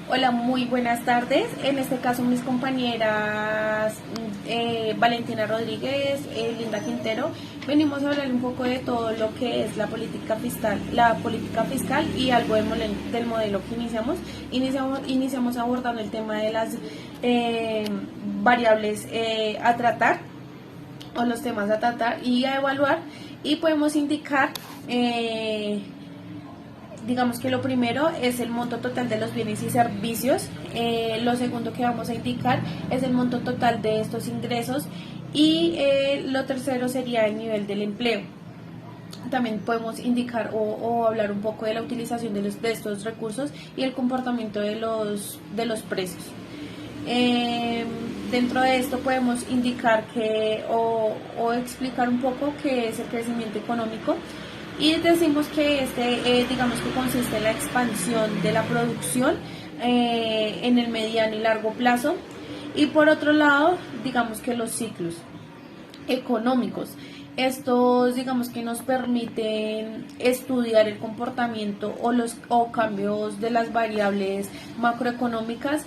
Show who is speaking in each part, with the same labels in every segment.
Speaker 1: Hola, muy buenas tardes. En este caso, mis compañeras Valentina Rodríguez, Linda Quintero, venimos a hablar un poco de todo lo que es la política fiscal y algo del modelo que iniciamos abordando el tema de las variables a tratar o los temas a tratar y a evaluar, y podemos indicar digamos que lo primero es el monto total de los bienes y servicios. Lo segundo que vamos a indicar es el monto total de estos ingresos, y lo tercero sería el nivel del empleo. También podemos indicar o hablar un poco de la utilización de estos recursos y el comportamiento de los precios. Dentro de esto podemos indicar o explicar un poco qué es el crecimiento económico, y decimos que digamos que consiste en la expansión de la producción en el mediano y largo plazo. Y por otro lado, digamos que los ciclos económicos, estos digamos que nos permiten estudiar el comportamiento o cambios de las variables macroeconómicas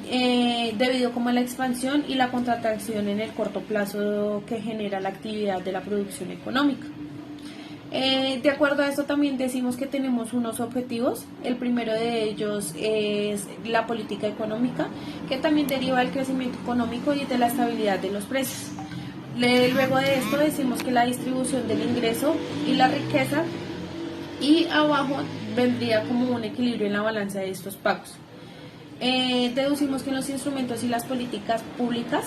Speaker 1: debido como a la expansión y la contracción en el corto plazo que genera la actividad de la producción económica. De acuerdo a esto también decimos que tenemos unos objetivos. El primero de ellos es la política económica, que también deriva del crecimiento económico y de la estabilidad de los precios. Luego de esto decimos que la distribución del ingreso y la riqueza, y abajo vendría como un equilibrio en la balanza de estos pagos. Deducimos que en los instrumentos y las políticas públicas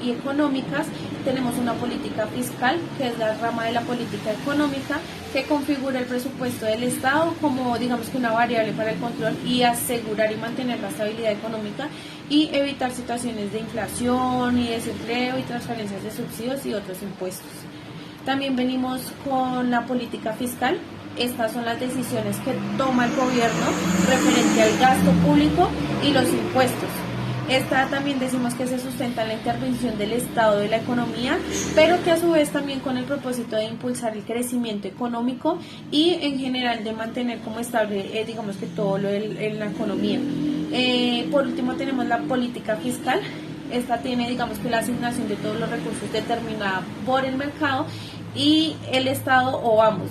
Speaker 1: y económicas tenemos una política fiscal, que es la rama de la política económica, que configura el presupuesto del Estado como digamos que una variable para el control y asegurar y mantener la estabilidad económica y evitar situaciones de inflación y desempleo y transferencias de subsidios y otros impuestos. También venimos con la política fiscal. Estas son las decisiones que toma el gobierno referente al gasto público y los impuestos. Esta también decimos que se sustenta en la intervención del Estado de la economía, pero que a su vez también con el propósito de impulsar el crecimiento económico y en general de mantener como estable digamos que todo lo en la economía. Por último tenemos la política fiscal. Esta tiene digamos que la asignación de todos los recursos determinada por el mercado y el Estado o ambos.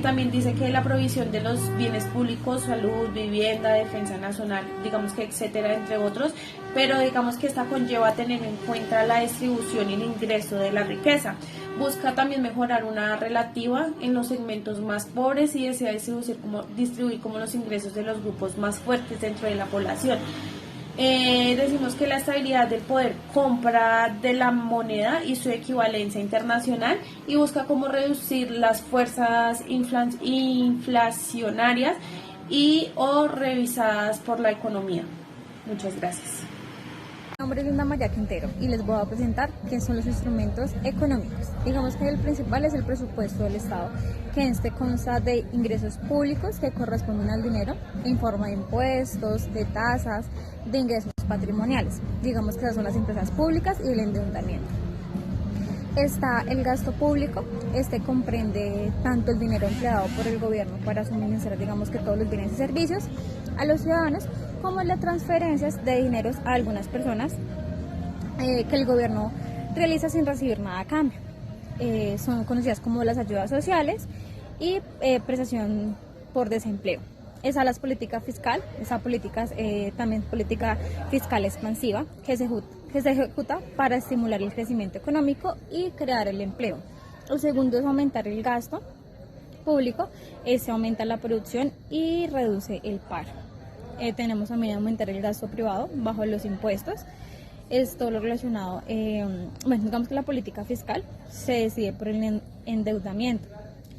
Speaker 1: También dice que la provisión de los bienes públicos, salud, vivienda, defensa nacional, digamos que etcétera, entre otros, pero digamos que esta conlleva tener en cuenta la distribución y el ingreso de la riqueza. Busca también mejorar una relativa en los segmentos más pobres y desea distribuir como los ingresos de los grupos más fuertes dentro de la población. Decimos que la estabilidad del poder compra de la moneda y su equivalencia internacional, y busca cómo reducir las fuerzas inflacionarias y o revisadas por la economía. Muchas gracias.
Speaker 2: Mi nombre es Linda María Quintero y les voy a presentar qué son los instrumentos económicos. Digamos que el principal es el presupuesto del Estado, que este consta de ingresos públicos que corresponden al dinero en forma de impuestos, de tasas, de ingresos patrimoniales. Digamos que esas son las empresas públicas y el endeudamiento. Está el gasto público. Este comprende tanto el dinero empleado por el gobierno para suministrar digamos que todos los bienes y servicios a los ciudadanos, como las transferencias de dineros a algunas personas que el gobierno realiza sin recibir nada a cambio. Son conocidas como las ayudas sociales y prestación por desempleo. Esa es la política fiscal. Esa política también política fiscal expansiva que se ejecuta para estimular el crecimiento económico y crear el empleo. Lo segundo es aumentar el gasto público. Se aumenta la producción y reduce el paro. Tenemos también aumentar el gasto privado bajo los impuestos. Es todo lo relacionado, digamos que la política fiscal se decide por el endeudamiento,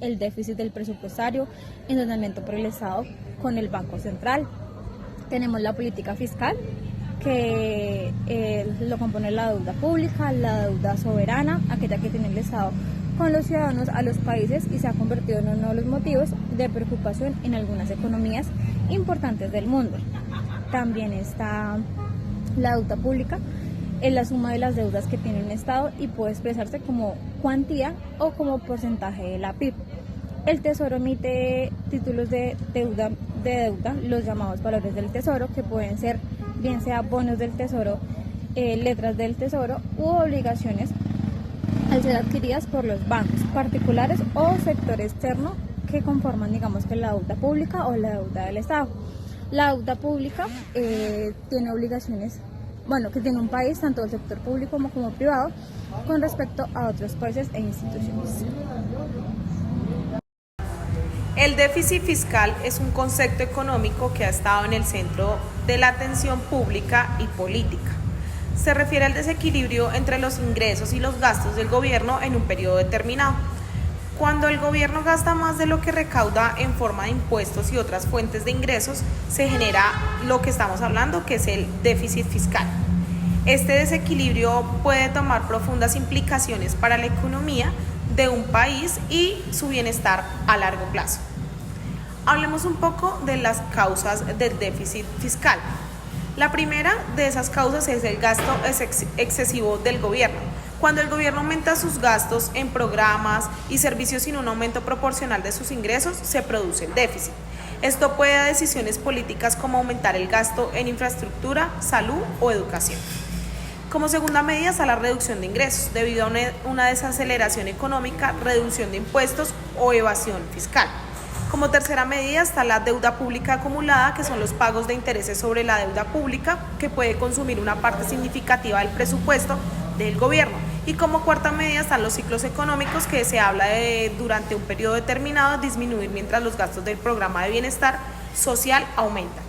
Speaker 2: el déficit del presupuestario, endeudamiento por el Estado con el Banco Central. Tenemos la política fiscal, que lo compone la deuda pública, la deuda soberana, aquella que tiene el Estado con los ciudadanos a los países, y se ha convertido en uno de los motivos de preocupación en algunas economías importantes del mundo. También está la deuda pública, es la suma de las deudas que tiene un Estado y puede expresarse como cuantía o como porcentaje de la PIB. El Tesoro emite títulos de deuda de deuda, los llamados valores del tesoro, que pueden ser bien sea bonos del tesoro, letras del tesoro u obligaciones al ser adquiridas por los bancos particulares o sector externo que conforman, digamos, que la deuda pública o la deuda del Estado. La deuda pública tiene obligaciones, que tiene un país, tanto el sector público como privado, con respecto a otros países e instituciones.
Speaker 3: El déficit fiscal es un concepto económico que ha estado en el centro de la atención pública y política. Se refiere al desequilibrio entre los ingresos y los gastos del gobierno en un periodo determinado. Cuando el gobierno gasta más de lo que recauda en forma de impuestos y otras fuentes de ingresos, se genera lo que estamos hablando, que es el déficit fiscal. Este desequilibrio puede tomar profundas implicaciones para la economía de un país y su bienestar a largo plazo. Hablemos un poco de las causas del déficit fiscal. La primera de esas causas es el gasto excesivo del gobierno. Cuando el gobierno aumenta sus gastos en programas y servicios sin un aumento proporcional de sus ingresos, se produce el déficit. Esto puede dar decisiones políticas como aumentar el gasto en infraestructura, salud o educación. Como segunda medida está la reducción de ingresos, debido a una desaceleración económica, reducción de impuestos o evasión fiscal. Como tercera medida está la deuda pública acumulada, que son los pagos de intereses sobre la deuda pública, que puede consumir una parte significativa del presupuesto del gobierno. Y como cuarta medida están los ciclos económicos, que se habla de, durante un periodo determinado, disminuir mientras los gastos del programa de bienestar social aumentan.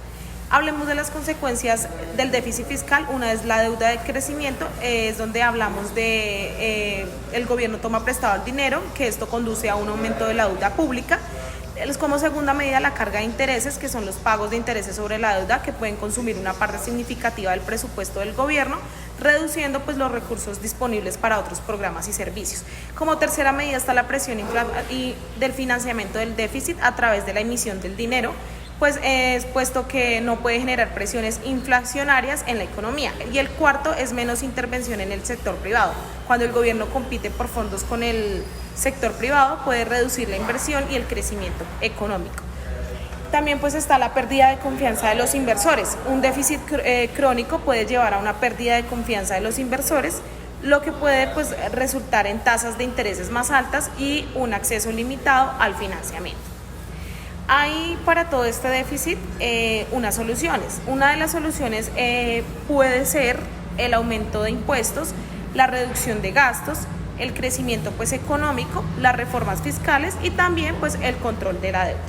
Speaker 3: Hablemos de las consecuencias del déficit fiscal. Una es la deuda de crecimiento, es donde hablamos de el gobierno toma prestado el dinero, que esto conduce a un aumento de la deuda pública. Como segunda medida, la carga de intereses, que son los pagos de intereses sobre la deuda, que pueden consumir una parte significativa del presupuesto del gobierno, reduciendo pues los recursos disponibles para otros programas y servicios. Como tercera medida está la presión y del financiamiento del déficit a través de la emisión del dinero, pues es puesto que no puede generar presiones inflacionarias en la economía. Y el cuarto es menos intervención en el sector privado. Cuando el gobierno compite por fondos con el sector privado, puede reducir la inversión y el crecimiento económico. También pues está la pérdida de confianza de los inversores. Un déficit crónico puede llevar a una pérdida de confianza de los inversores, lo que puede pues resultar en tasas de intereses más altas y un acceso limitado al financiamiento. Hay para todo este déficit unas soluciones. Una de las soluciones puede ser el aumento de impuestos, la reducción de gastos, el crecimiento pues económico, las reformas fiscales y también pues el control de la deuda.